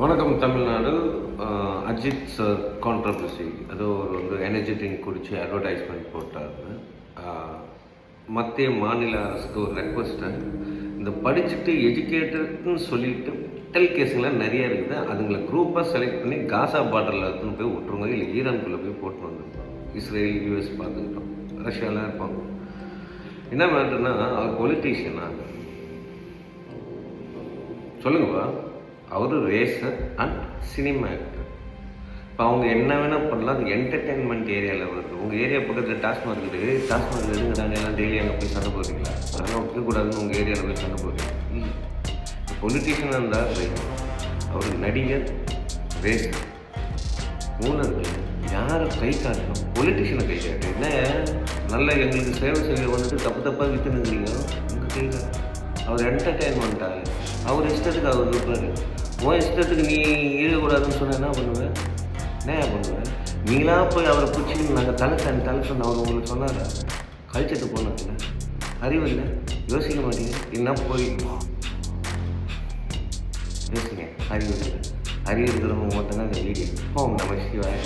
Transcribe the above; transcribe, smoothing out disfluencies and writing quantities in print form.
வணக்கம் Tamil Nadu. Ajith sir controversy ஏதோ ஒரு எனர்ஜி ட்ரிங்க் குடித்து அட்வர்டைஸ்மெண்ட் போட்டார். மத்திய மாநில அரசுக்கு ஒரு ரெக்வஸ்ட்டு, இந்த படிச்சுட்டு எஜுகேட்டட்னு சொல்லிட்டு மெட்டல் கேஸுங்களாம் நிறையா இருக்குது. அதுங்களை குரூப்பாக செலக்ட் பண்ணி காசா பார்டரில் எடுத்துன்னு போய் விட்ருங்க, இல்லை ஈரான்குள்ளே போய் போட்டு வந்துருக்கோம். இஸ்ரேல் யூஎஸ் பார்த்துக்கிட்டோம், ரஷ்யாலாம் இருப்பாங்க. என்ன மேட்டர்னா, அவர் பொலிட்டீஷியனா சொல்லுங்கப்பா. அவர் ரேசர் அண்ட் சினிமா ஆக்டர். இப்போ அவங்க என்ன வேணால் பண்ணலாம். அது என்டர்டெயின்மெண்ட் ஏரியாவில் வருது. உங்கள் ஏரியா பக்கத்தில் டாஸ்மாக் இருக்குது. டாஸ்மாக் எடுங்கடாங்க, எல்லாம் டெய்லி அங்கே போய் சண்டை போடுறீங்களா? அதெல்லாம் வைக்கக்கூடாதுன்னு உங்கள் ஏரியாவில் போய் சண்டை போடுறீங்க. பொலிட்டீஷியனாக இருந்தால் அவர் நடிகர், ரேசர், மூணு இருக்குது. யாரை கை காட்டணும்? பொலிட்டீஷியனை கை காட்டு. என்ன நல்ல எங்களுக்கு சேவை செய்ய வந்துட்டு தப்பாக விற்று நின்றீங்க, உங்கள் கை காட்டு. அவர் என்டர்டெயின்மெண்ட்டாக அவர் இஷ்டத்துக்கு அவர் இருப்பார். உன் இஷ்டத்துக்கு நீ ஈழக்கூடாதுன்னு சொன்னால் என்ன பண்ணுவேன்? என்ன பண்ணுவேன்? நீங்களாக போய் அவரை பிடிச்சின்னு நாங்கள் தலை சொன்ன அவர் உங்களுக்கு சொன்னார், கழிச்சிட்டு போனாங்கல்ல. அறிவு இல்லை, யோசிக்க மாட்டீங்க. என்ன போய் யோசிங்க. அறிவு இல்லை. அறிவு இருக்கிறவங்க மட்டும்தான் இந்த வீடியோ. ஓம் நம சிவாய.